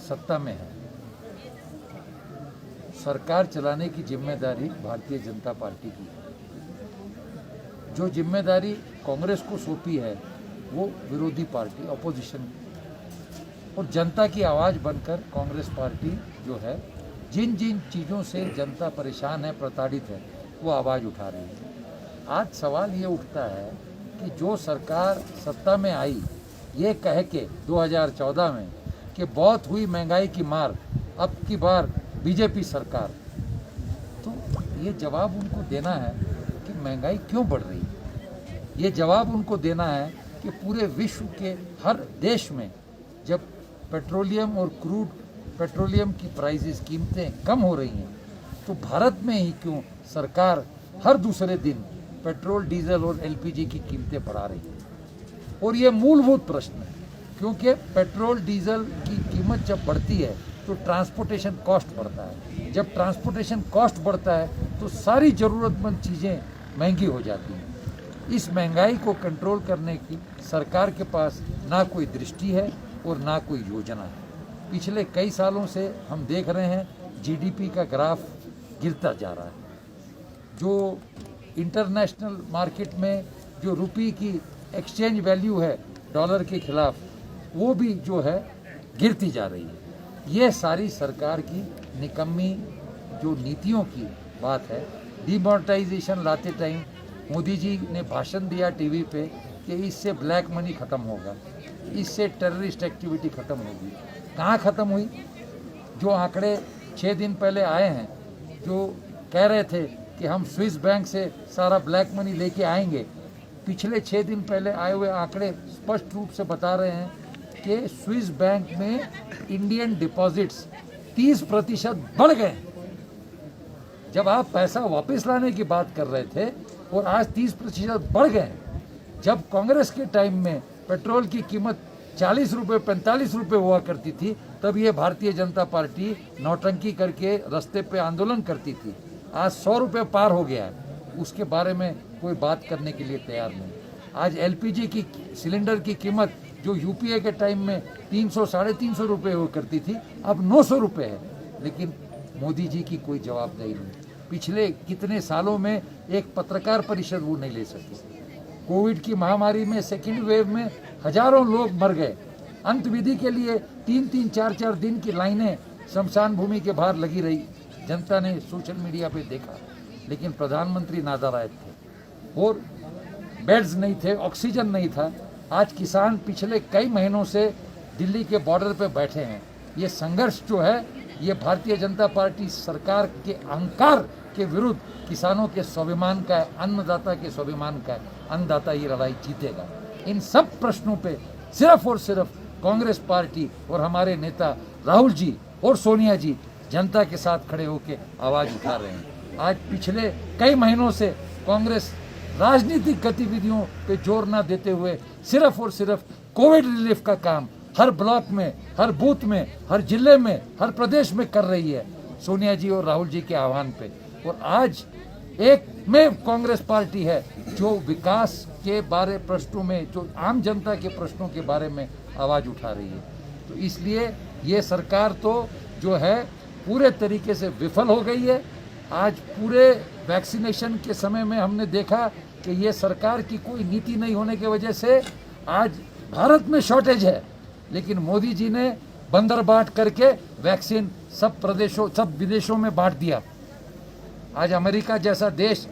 सत्ता में है, सरकार चलाने की जिम्मेदारी भारतीय जनता पार्टी की है। जो जिम्मेदारी कांग्रेस को सौंपी है वो विरोधी पार्टी अपोजिशन और जनता की आवाज़ बनकर कांग्रेस पार्टी जो है जिन जिन चीज़ों से जनता परेशान है, प्रताड़ित है, वो आवाज़ उठा रही है। आज सवाल ये उठता है कि जो सरकार सत्ता में आई ये कह के 2014 में कि बहुत हुई महंगाई की मार, अब की बार बीजेपी सरकार, तो ये जवाब उनको देना है कि महंगाई क्यों बढ़ रही है। ये जवाब उनको देना है कि पूरे विश्व के हर देश में जब पेट्रोलियम और क्रूड पेट्रोलियम की प्राइसेस, कीमतें कम हो रही हैं, तो भारत में ही क्यों सरकार हर दूसरे दिन पेट्रोल, डीजल और एलपीजी की कीमतें बढ़ा रही है। और ये मूलभूत प्रश्न है, क्योंकि पेट्रोल डीजल की कीमत जब बढ़ती है तो ट्रांसपोर्टेशन कॉस्ट बढ़ता है। जब ट्रांसपोर्टेशन कॉस्ट बढ़ता है तो सारी ज़रूरतमंद चीज़ें महंगी हो जाती हैं। इस महंगाई को कंट्रोल करने की सरकार के पास ना कोई दृष्टि है और ना कोई योजना है। पिछले कई सालों से हम देख रहे हैं जीडीपी का ग्राफ गिरता जा रहा है। जो इंटरनेशनल मार्केट में जो रुपये की एक्सचेंज वैल्यू है डॉलर के खिलाफ, वो भी जो है गिरती जा रही है। ये सारी सरकार की निकम्मी जो नीतियों की बात है। डिमोनेटाइजेशन लाते टाइम मोदी जी ने भाषण दिया टीवी पे कि इससे ब्लैक मनी ख़त्म होगा, इससे टेररिस्ट एक्टिविटी ख़त्म होगी। कहाँ ख़त्म हुई? जो आंकड़े 6 दिन पहले आए हैं, जो कह रहे थे कि हम स्विस बैंक से सारा ब्लैक मनी लेके आएंगे, पिछले 6 दिन पहले आए हुए आंकड़े स्पष्ट रूप से बता रहे हैं कि स्विस बैंक में इंडियन डिपॉजिट्स 30% बढ़ गए। जब आप पैसा वापस लाने की बात कर रहे थे और आज 30% बढ़ गए। जब कांग्रेस के टाइम में पेट्रोल की कीमत 40 रुपये 45 रुपये हुआ करती थी, तब ये भारतीय जनता पार्टी नौटंकी करके रास्ते पे आंदोलन करती थी। आज 100 रुपये पार हो गया है, उसके बारे में कोई बात करने के लिए तैयार नहीं। आज एलपीजी की सिलेंडर की कीमत जो यूपीए के टाइम में 300 साढ़े 300 रुपये हुआ करती थी, अब 900 रुपये है। लेकिन मोदी जी की कोई जवाबदेही नहीं। पिछले कितने सालों में एक पत्रकार परिषद वो नहीं ले सके। कोविड की महामारी में सेकेंड वेव में हजारों लोग मर गए। अंतविधि के लिए 3-3 4-4 दिन की लाइनें शमशान भूमि के बाहर लगी रही। जनता ने सोशल मीडिया पे देखा, लेकिन प्रधानमंत्री नादार आए थे और बेड्स नहीं थे, ऑक्सीजन नहीं था। आज किसान पिछले कई महीनों से दिल्ली के बॉर्डर पे बैठे हैं। ये संघर्ष जो है, ये भारतीय जनता पार्टी सरकार के अहंकार के विरुद्ध किसानों के स्वाभिमान का है, अन्नदाता के स्वाभिमान का है। अन्नदाता ये लड़ाई जीतेगा। इन सब प्रश्नों पे सिर्फ और सिर्फ कांग्रेस पार्टी और हमारे नेता राहुल जी और सोनिया जी जनता के साथ खड़े होकर आवाज़ उठा रहे हैं। आज पिछले कई महीनों से कांग्रेस राजनीतिक गतिविधियों पे जोर ना देते हुए सिर्फ और सिर्फ कोविड रिलीफ का काम हर ब्लॉक में, हर बूथ में, हर जिले में, हर प्रदेश में कर रही है सोनिया जी और राहुल जी के आह्वान पे। और आज एक में कांग्रेस पार्टी है जो विकास के बारे प्रश्नों में, जो आम जनता के प्रश्नों के बारे में आवाज़ उठा रही है। तो इसलिए ये सरकार तो जो है पूरे तरीके से विफल हो गई है। आज पूरे वैक्सीनेशन के समय में हमने देखा कि ये सरकार की कोई नीति नहीं होने की वजह से आज भारत में शॉर्टेज है, लेकिन मोदी जी ने बंदर बाट करके वैक्सीन सब प्रदेशों, सब विदेशों में बांट दिया। आज अमेरिका जैसा देश